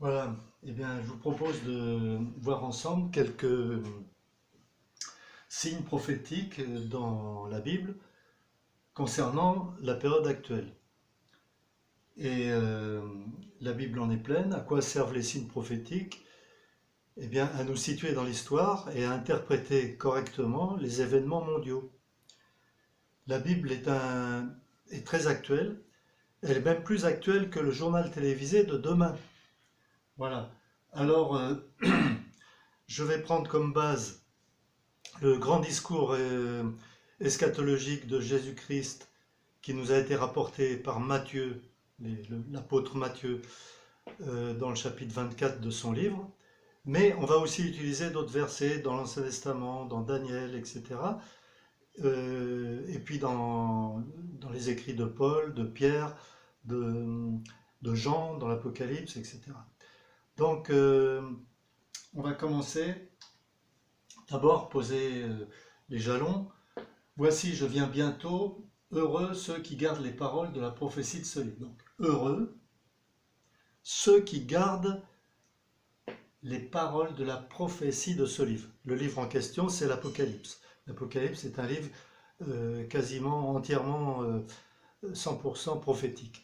Voilà, eh bien, je vous propose de voir ensemble quelques signes prophétiques dans la Bible concernant la période actuelle. Et la Bible en est pleine. À quoi servent les signes prophétiques? Eh bien, à nous situer dans l'histoire et à interpréter correctement les événements mondiaux. La Bible est très actuelle. Elle est même plus actuelle que le journal télévisé de demain. Voilà. Alors, je vais prendre comme base le grand discours eschatologique de Jésus-Christ qui nous a été rapporté par Matthieu, l'apôtre Matthieu, dans le chapitre 24 de son livre. Mais on va aussi utiliser d'autres versets dans l'Ancien Testament, dans Daniel, etc. Et puis dans les écrits de Paul, de Pierre, de Jean, dans l'Apocalypse, etc. Donc, on va commencer. D'abord, poser les jalons. Voici, je viens bientôt, heureux ceux qui gardent les paroles de la prophétie de ce livre. Donc, heureux ceux qui gardent les paroles de la prophétie de ce livre. Le livre en question, c'est l'Apocalypse. L'Apocalypse est un livre quasiment entièrement 100% prophétique.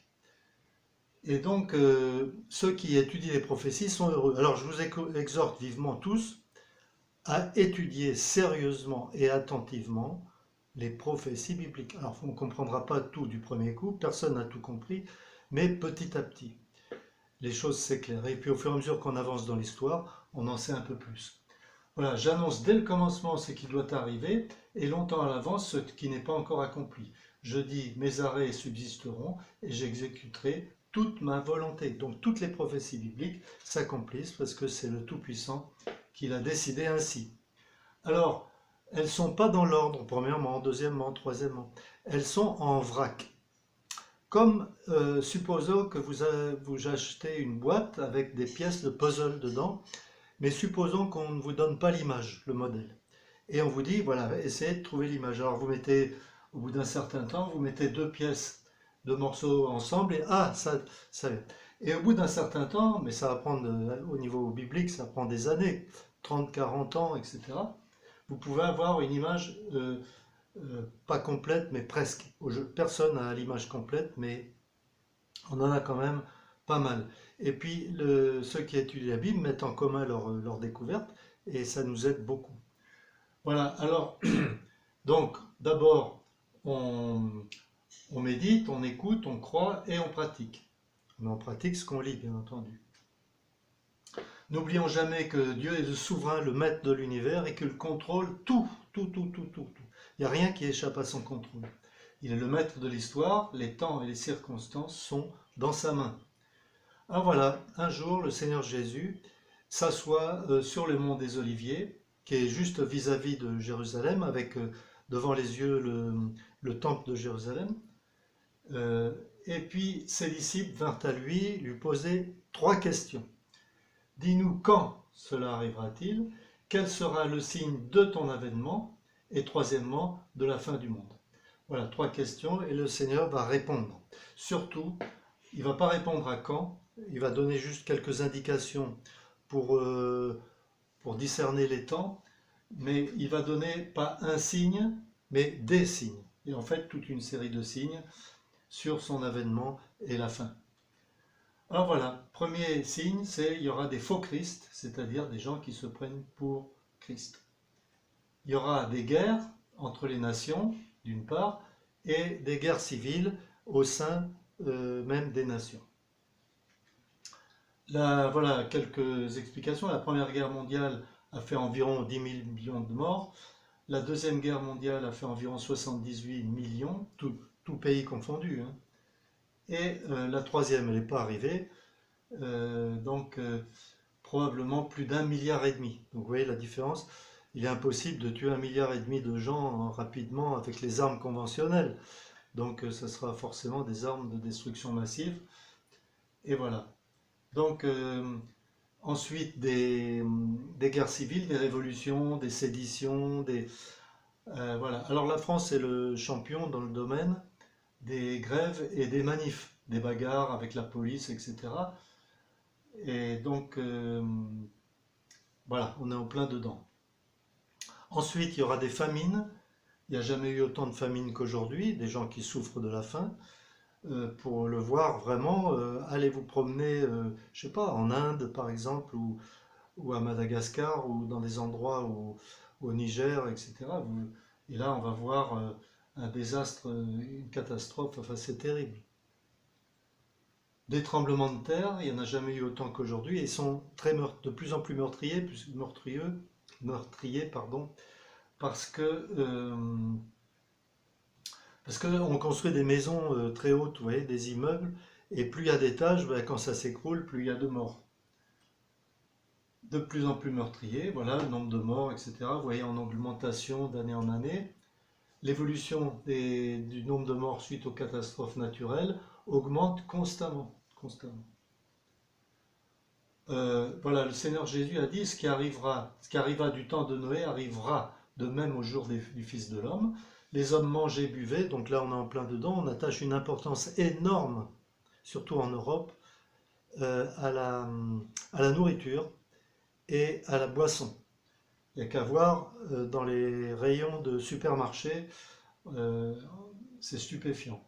Et donc, ceux qui étudient les prophéties sont heureux. Alors, je vous exhorte vivement tous à étudier sérieusement et attentivement les prophéties bibliques. Alors, on ne comprendra pas tout du premier coup, personne n'a tout compris, mais petit à petit, les choses s'éclairent. Et puis, au fur et à mesure qu'on avance dans l'histoire, on en sait un peu plus. Voilà, j'annonce dès le commencement ce qui doit arriver, et longtemps à l'avance ce qui n'est pas encore accompli. Je dis, mes arrêts subsisteront, et j'exécuterai toute ma volonté. Donc, toutes les prophéties bibliques s'accomplissent parce que c'est le Tout-Puissant qu'il a décidé ainsi. Alors, elles ne sont pas dans l'ordre, premièrement, deuxièmement, troisièmement. Elles sont en vrac. Comme, supposons que vous achetez une boîte avec des pièces de puzzle dedans, mais supposons qu'on ne vous donne pas l'image, le modèle. Et on vous dit, voilà, essayez de trouver l'image. Alors vous mettez, au bout d'un certain temps, vous mettez deux pièces, deux morceaux ensemble, et ça. Et au bout d'un certain temps, mais ça va prendre, au niveau biblique, ça prend des années, 30, 40 ans, etc. Vous pouvez avoir une image pas complète, mais presque. Personne n'a l'image complète, mais on en a quand même pas mal. Et puis, ceux qui étudient la Bible mettent en commun leurs découvertes, et ça nous aide beaucoup. Voilà, alors, donc, d'abord, on médite, on écoute, on croit et on pratique. Mais on pratique ce qu'on lit, bien entendu. N'oublions jamais que Dieu est le souverain, le maître de l'univers et qu'il contrôle tout, tout, tout, tout, tout, tout. Il n'y a rien qui échappe à son contrôle. Il est le maître de l'histoire, les temps et les circonstances sont dans sa main. Alors voilà, un jour, le Seigneur Jésus s'assoit sur le mont des Oliviers, qui est juste vis-à-vis de Jérusalem, avec devant les yeux le temple de Jérusalem. Et puis ses disciples vinrent à lui poser trois questions. Dis-nous quand cela arrivera-t-il? Quel sera le signe de ton avènement? Et troisièmement, de la fin du monde. Voilà, trois questions et le Seigneur va répondre. Surtout, il ne va pas répondre à quand, il va donner juste quelques indications pour discerner les temps, mais il va donner pas un signe, mais des signes. Et en fait, toute une série de signes sur son avènement et la fin. Alors voilà, premier signe, c'est il y aura des faux Christ, c'est-à-dire des gens qui se prennent pour Christ. Il y aura des guerres entre les nations, d'une part, et des guerres civiles au sein même des nations. Là, voilà quelques explications. La Première Guerre mondiale a fait environ 10 millions de morts. La Deuxième Guerre mondiale a fait environ 78 millions, tout pays confondu. Hein. Et la troisième, elle n'est pas arrivée. Donc probablement plus d'1,5 milliard. Donc vous voyez la différence. Il est impossible de tuer 1,5 milliard de gens rapidement avec les armes conventionnelles. Donc ce sera forcément des armes de destruction massive. Et voilà. Donc ensuite des guerres civiles, des révolutions, des séditions, voilà. Alors la France est le champion dans le domaine des grèves et des manifs, des bagarres avec la police, etc. Et donc, voilà, on est en plein dedans. Ensuite, il y aura des famines. Il n'y a jamais eu autant de famines qu'aujourd'hui, des gens qui souffrent de la faim. Pour le voir vraiment, allez vous promener, je sais pas, en Inde par exemple, ou à Madagascar, ou dans des endroits au Niger, etc. Et là, on va voir un désastre, une catastrophe, enfin c'est terrible. Des tremblements de terre, il n'y en a jamais eu autant qu'aujourd'hui, et ils sont de plus en plus meurtriers, pardon, parce que qu'on construit des maisons très hautes, vous voyez, des immeubles, et plus il y a d'étages, ben, quand ça s'écroule, plus il y a de morts. De plus en plus meurtriers, voilà, le nombre de morts, etc. Vous voyez, en augmentation d'année en année. L'évolution du nombre de morts suite aux catastrophes naturelles augmente constamment. Voilà, le Seigneur Jésus a dit, ce qui arriva du temps de Noé arrivera de même au jour du Fils de l'homme. Les hommes mangeaient, buvaient, donc là on est en plein dedans, on attache une importance énorme, surtout en Europe, à la nourriture et à la boisson. Il n'y a qu'à voir dans les rayons de supermarchés, euh, c'est stupéfiant.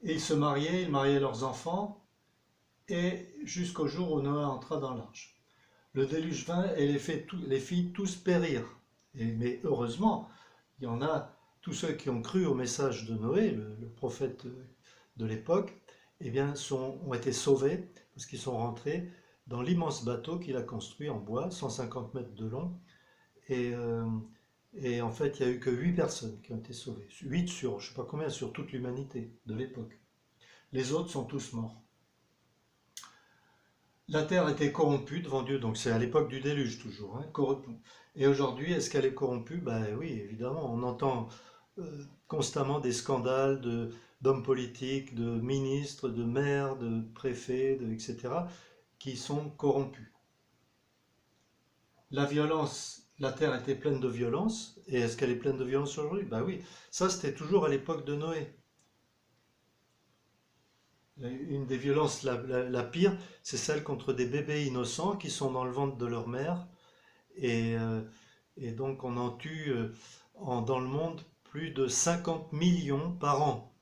Et ils mariaient leurs enfants, et jusqu'au jour où Noé entra dans l'arche. Le déluge vint et les filles tous périrent. Mais heureusement, il y en a, tous ceux qui ont cru au message de Noé, le prophète de l'époque, eh bien, ont été sauvés parce qu'ils sont rentrés dans l'immense bateau qu'il a construit en bois, 150 mètres de long. Et en fait, il n'y a eu que 8 personnes qui ont été sauvées. 8 sur, je ne sais pas combien, sur toute l'humanité de l'époque. Les autres sont tous morts. La terre était corrompue devant Dieu, donc c'est à l'époque du déluge toujours, hein, corrompue. Et aujourd'hui, est-ce qu'elle est corrompue? Ben oui, évidemment, on entend constamment des scandales d'hommes politiques, de ministres, de maires, de préfets, etc., qui sont corrompus. La violence, la terre était pleine de violence, et est-ce qu'elle est pleine de violence aujourd'hui? Ben oui, ça c'était toujours à l'époque de Noé. Une des violences la pire, c'est celle contre des bébés innocents qui sont dans le ventre de leur mère. Et, euh, et donc on en tue dans le monde plus de 50 millions par an.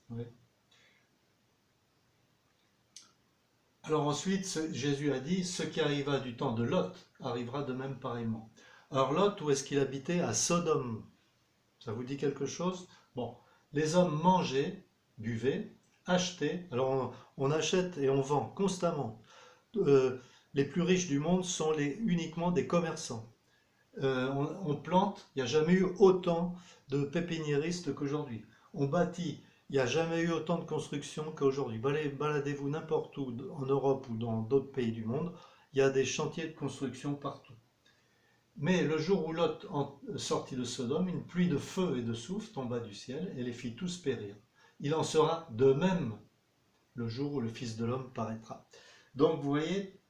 Ouais. Alors ensuite, Jésus a dit, ce qui arriva du temps de Lot arrivera de même pareillement. Alors Lot, où est-ce qu'il habitait? À Sodome. Ça vous dit quelque chose? Bon, les hommes mangeaient, buvaient, achetaient. Alors on achète et on vend constamment. Les plus riches du monde sont uniquement des commerçants. On plante, il n'y a jamais eu autant de pépiniéristes qu'aujourd'hui. On bâtit, il n'y a jamais eu autant de construction qu'aujourd'hui. Baladez-vous n'importe où en Europe ou dans d'autres pays du monde, il y a des chantiers de construction partout. Mais le jour où Lot sortit de Sodome, une pluie de feu et de soufre tomba du ciel et les fit tous périr. Il en sera de même le jour où le Fils de l'homme paraîtra. Donc vous voyez,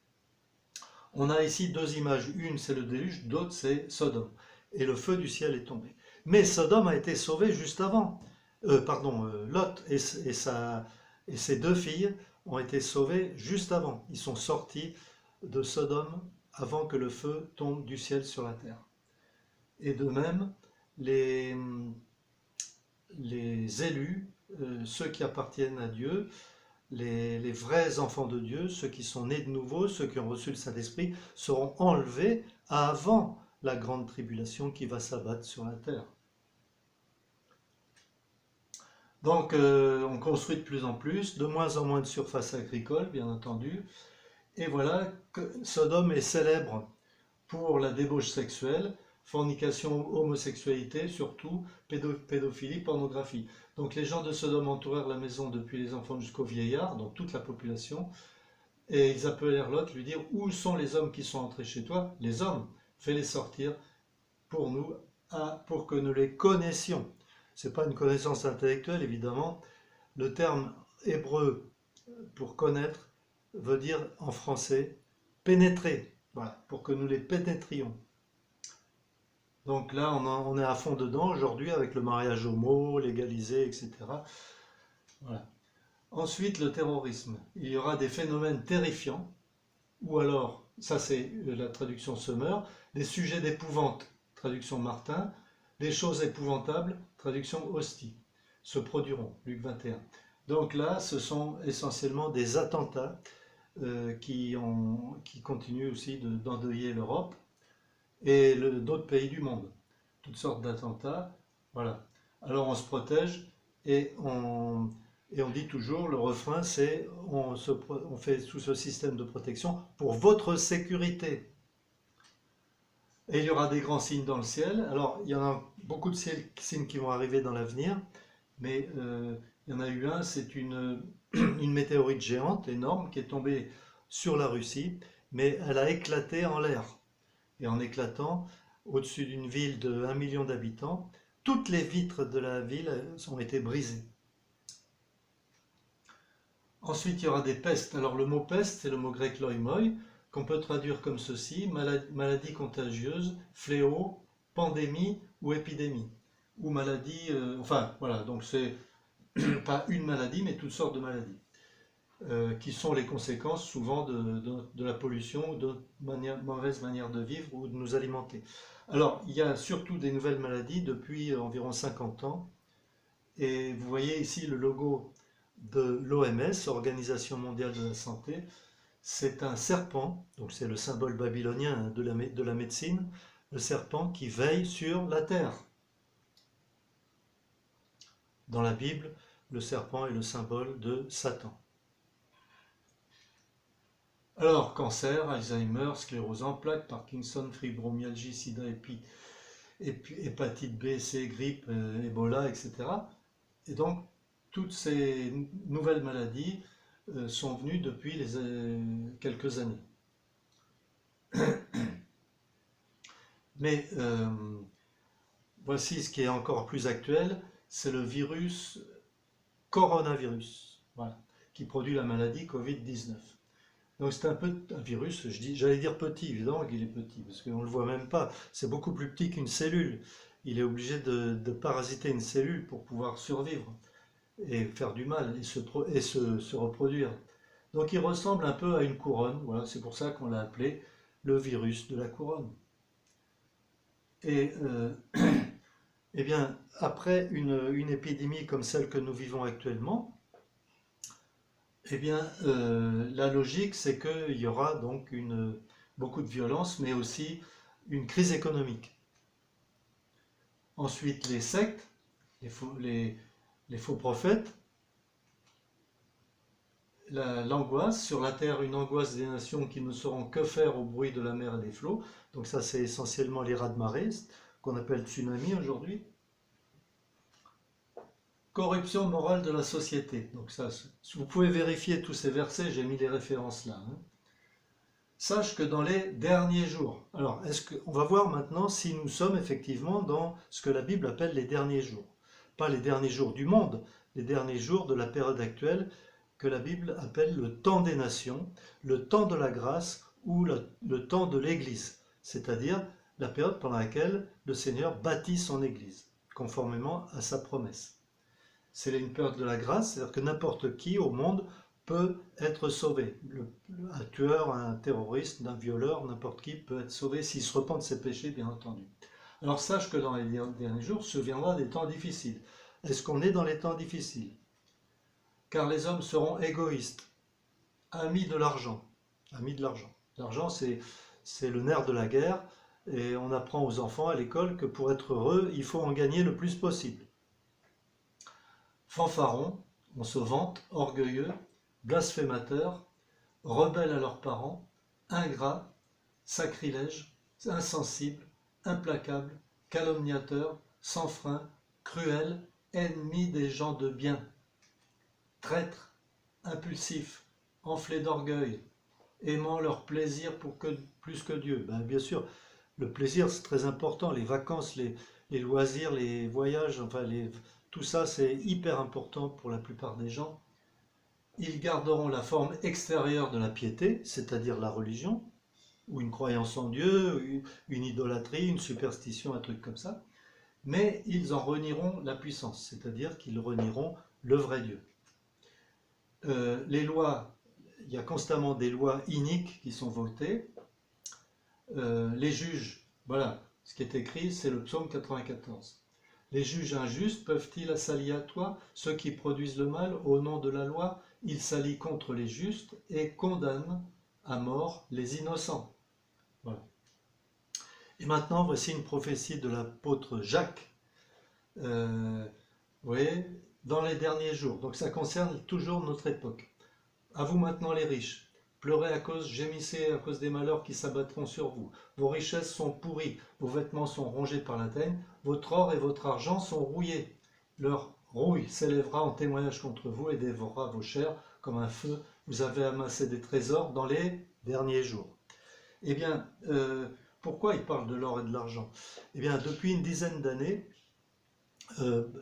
on a ici deux images. Une c'est le déluge, l'autre c'est Sodome. Et le feu du ciel est tombé. Mais Sodome a été sauvé juste avant. Lot et ses deux filles ont été sauvés juste avant. Ils sont sortis de Sodome avant que le feu tombe du ciel sur la terre. Et de même, les élus, ceux qui appartiennent à Dieu, les vrais enfants de Dieu, ceux qui sont nés de nouveau, ceux qui ont reçu le Saint-Esprit, seront enlevés avant la grande tribulation qui va s'abattre sur la terre. Donc on construit de plus en plus, de moins en moins de surface agricole, bien entendu. Et voilà, Sodome est célèbre pour la débauche sexuelle, fornication, homosexualité, surtout pédophilie, pornographie. Donc les gens de Sodome entourèrent la maison depuis les enfants jusqu'aux vieillards, donc toute la population, et ils appelèrent Lot, lui dire, où sont les hommes qui sont entrés chez toi? Les hommes, fais-les sortir pour nous, pour que nous les connaissions. Ce n'est pas une connaissance intellectuelle, évidemment. Le terme hébreu pour connaître veut dire en français pénétrer, voilà, pour que nous les pénétrions. Donc là, on est à fond dedans aujourd'hui avec le mariage homo, légalisé, etc. Voilà. Ensuite, le terrorisme. Il y aura des phénomènes terrifiants ou alors, ça c'est la traduction Semeur, les sujets d'épouvante, traduction Martin, les choses épouvantables, traduction Hostie, se produiront, Luc 21. Donc là, ce sont essentiellement des attentats qui continuent aussi d'endeuiller l'Europe et d'autres pays du monde. Toutes sortes d'attentats. Voilà. Alors on se protège et on dit toujours, le refrain c'est on fait sous ce système de protection pour votre sécurité. Et il y aura des grands signes dans le ciel. Alors il y en a beaucoup de signes qui vont arriver dans l'avenir, mais il y en a eu un, c'est une météorite géante, énorme, qui est tombée sur la Russie, mais elle a éclaté en l'air. Et en éclatant, au-dessus d'une ville de 1 million d'habitants, toutes les vitres de la ville ont été brisées. Ensuite, il y aura des pestes. Alors le mot peste, c'est le mot grec loimoi, qu'on peut traduire comme ceci, maladie contagieuse, fléau, pandémie ou épidémie. Ou maladie, enfin voilà, donc c'est pas une maladie, mais toutes sortes de maladies, qui sont les conséquences souvent de la pollution, de mauvaise manière de vivre ou de nous alimenter. Alors, il y a surtout des nouvelles maladies depuis environ 50 ans, et vous voyez ici le logo de l'OMS, Organisation mondiale de la santé. C'est un serpent, donc c'est le symbole babylonien de la médecine, le serpent qui veille sur la terre. Dans la Bible, le serpent est le symbole de Satan. Alors, cancer, Alzheimer, sclérose en plaques, Parkinson, fibromyalgie, sida, hépatite B, C, grippe, Ebola, etc. Et donc, toutes ces nouvelles maladies sont venues depuis quelques années. Mais voici ce qui est encore plus actuel, c'est le coronavirus, voilà, qui produit la maladie Covid-19. Donc c'est un peu un virus, j'allais dire petit, évidemment qu'il est petit, parce qu'on ne le voit même pas. C'est beaucoup plus petit qu'une cellule. Il est obligé de parasiter une cellule pour pouvoir survivre et faire du mal et se reproduire. Donc il ressemble un peu à une couronne, voilà, c'est pour ça qu'on l'a appelé le virus de la couronne. Et eh bien, après une épidémie comme celle que nous vivons actuellement, eh bien, la logique, c'est qu'il y aura donc beaucoup de violence, mais aussi une crise économique. Ensuite, les sectes, les faux prophètes, l'angoisse, sur la terre, une angoisse des nations qui ne sauront que faire au bruit de la mer et des flots. Donc ça, c'est essentiellement les raz-de-marée, qu'on appelle tsunami aujourd'hui. Corruption morale de la société. Donc ça, vous pouvez vérifier tous ces versets, j'ai mis les références là. Sache que dans les derniers jours, alors on va voir maintenant si nous sommes effectivement dans ce que la Bible appelle les derniers jours. Pas les derniers jours du monde, les derniers jours de la période actuelle que la Bible appelle le temps des nations, le temps de la grâce ou le temps de l'Église, c'est-à-dire la période pendant laquelle le Seigneur bâtit son Église, conformément à sa promesse. C'est une période de la grâce, c'est-à-dire que n'importe qui au monde peut être sauvé. Un tueur, un terroriste, un violeur, n'importe qui peut être sauvé s'il se repent de ses péchés, bien entendu. Alors sache que dans les derniers jours se viendra des temps difficiles. Est-ce qu'on est dans les temps difficiles? Car les hommes seront égoïstes, amis de l'argent. Amis de l'argent. L'argent, c'est le nerf de la guerre, et on apprend aux enfants à l'école que pour être heureux, il faut en gagner le plus possible. Fanfarons, on se vante, orgueilleux, blasphémateurs, rebelles à leurs parents, ingrats, sacrilèges, insensibles, implacables, calomniateurs, sans frein, cruels, ennemis des gens de bien, traîtres, impulsifs, enflés d'orgueil, aimant leur plaisir plus que Dieu. Bien sûr, le plaisir c'est très important, les vacances, les loisirs, les voyages, enfin tout ça c'est hyper important pour la plupart des gens. Ils garderont la forme extérieure de la piété, c'est-à-dire la religion, ou une croyance en Dieu, une idolâtrie, une superstition, un truc comme ça, mais ils en renieront la puissance, c'est-à-dire qu'ils renieront le vrai Dieu. Les lois il y a constamment des lois iniques qui sont votées. Les juges, voilà, ce qui est écrit, c'est le psaume 94. Les juges injustes peuvent-ils s'allier à toi? Ceux qui produisent le mal au nom de la loi, ils s'allient contre les justes et condamnent à mort les innocents. Voilà. Et maintenant, voici une prophétie de l'apôtre Jacques. Vous voyez, dans les derniers jours. Donc ça concerne toujours notre époque. À vous maintenant les riches, pleurez gémissez à cause des malheurs qui s'abattront sur vous. Vos richesses sont pourries, vos vêtements sont rongés par la teigne, votre or et votre argent sont rouillés. Leur rouille s'élèvera en témoignage contre vous et dévorera vos chairs comme un feu. Vous avez amassé des trésors dans les derniers jours. Eh bien, pourquoi il parle de l'or et de l'argent? Eh bien, depuis une dizaine d'années,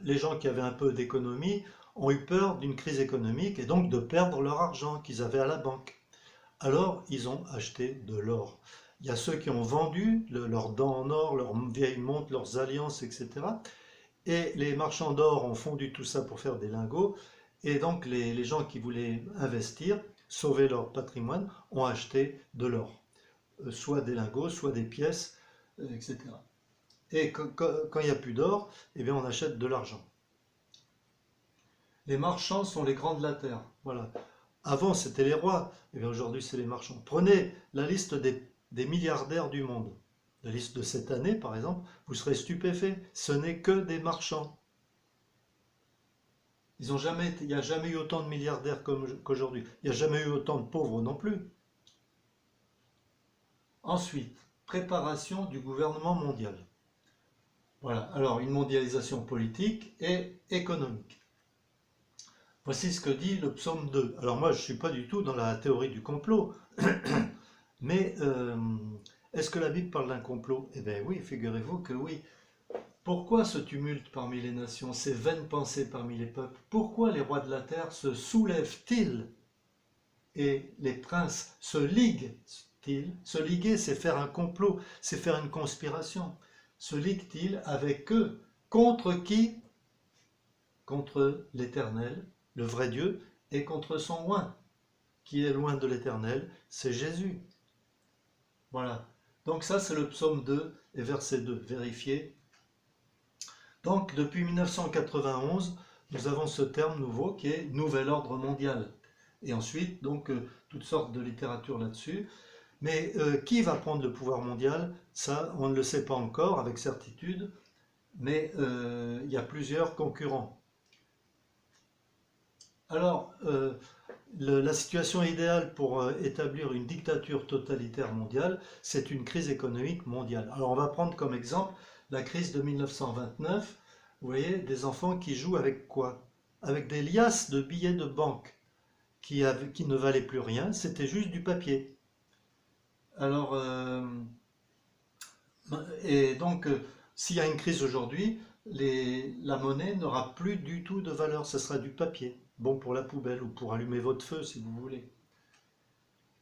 les gens qui avaient un peu d'économie ont eu peur d'une crise économique et donc de perdre leur argent qu'ils avaient à la banque. Alors, ils ont acheté de l'or. Il y a ceux qui ont vendu leurs dents en or, leurs vieilles montres, leurs alliances, etc. Et les marchands d'or ont fondu tout ça pour faire des lingots. Et donc, les gens qui voulaient investir, sauver leur patrimoine, ont acheté de l'or. Soit des lingots, soit des pièces, etc. Et quand il n'y a plus d'or, eh bien, on achète de l'argent. Les marchands sont les grands de la terre. Voilà. Avant, c'était les rois. Et bien aujourd'hui, c'est les marchands. Prenez la liste des milliardaires du monde. La liste de cette année, par exemple, vous serez stupéfait. Ce n'est que des marchands. Il n'y a jamais eu autant de milliardaires qu'aujourd'hui. Il n'y a jamais eu autant de pauvres non plus. Ensuite, préparation du gouvernement mondial. Voilà. Alors, une mondialisation politique et économique. Voici ce que dit le psaume 2. Alors moi, je ne suis pas du tout dans la théorie du complot, mais est-ce que la Bible parle d'un complot? Eh bien oui, figurez-vous que oui. Pourquoi ce tumulte parmi les nations, ces vaines pensées parmi les peuples? Pourquoi les rois de la terre se soulèvent-ils et les princes se liguent-ils? Se liguer, c'est faire un complot, c'est faire une conspiration. Se liguent-ils avec eux? Contre qui? Contre l'Éternel, le vrai Dieu, et contre son oint, qui est loin de l'Éternel, c'est Jésus. Voilà. Donc ça, c'est le psaume 2 et verset 2. Vérifiez. Donc, depuis 1991, nous avons ce terme nouveau qui est nouvel ordre mondial. Et ensuite, donc, toutes sortes de littérature là-dessus. Mais qui va prendre le pouvoir mondial? Ça, on ne le sait pas encore avec certitude, mais il y a plusieurs concurrents. Alors, la situation idéale pour établir une dictature totalitaire mondiale, c'est une crise économique mondiale. Alors, on va prendre comme exemple la crise de 1929. Vous voyez, des enfants qui jouent avec quoi? Avec des liasses de billets de banque qui ne valaient plus rien, c'était juste du papier. Alors, et donc, s'il y a une crise aujourd'hui, la monnaie n'aura plus du tout de valeur, ce sera du papier. Bon pour la poubelle ou pour allumer votre feu si vous voulez.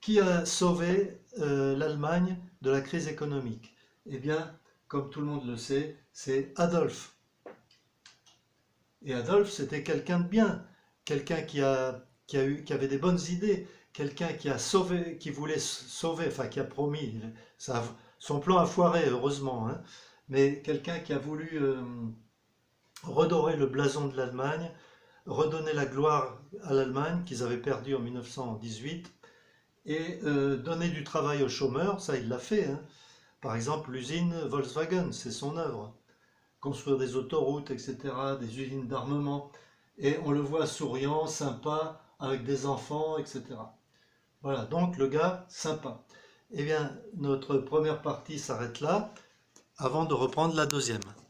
Qui a sauvé l'Allemagne de la crise économique? Eh bien, comme tout le monde le sait, c'est Adolphe. Et Adolphe, c'était quelqu'un de bien, quelqu'un qui avait des bonnes idées, quelqu'un qui a sauvé, qui voulait sauver, enfin qui a promis. Son plan a foiré, heureusement, hein, mais quelqu'un qui a voulu redorer le blason de l'Allemagne, redonner la gloire à l'Allemagne qu'ils avaient perdue en 1918 et donner du travail aux chômeurs, ça il l'a fait. Hein. Par exemple, l'usine Volkswagen, c'est son œuvre. Construire des autoroutes, etc., des usines d'armement. Et on le voit souriant, sympa, avec des enfants, etc. Voilà, donc le gars, sympa. Eh bien, notre première partie s'arrête là, avant de reprendre la deuxième.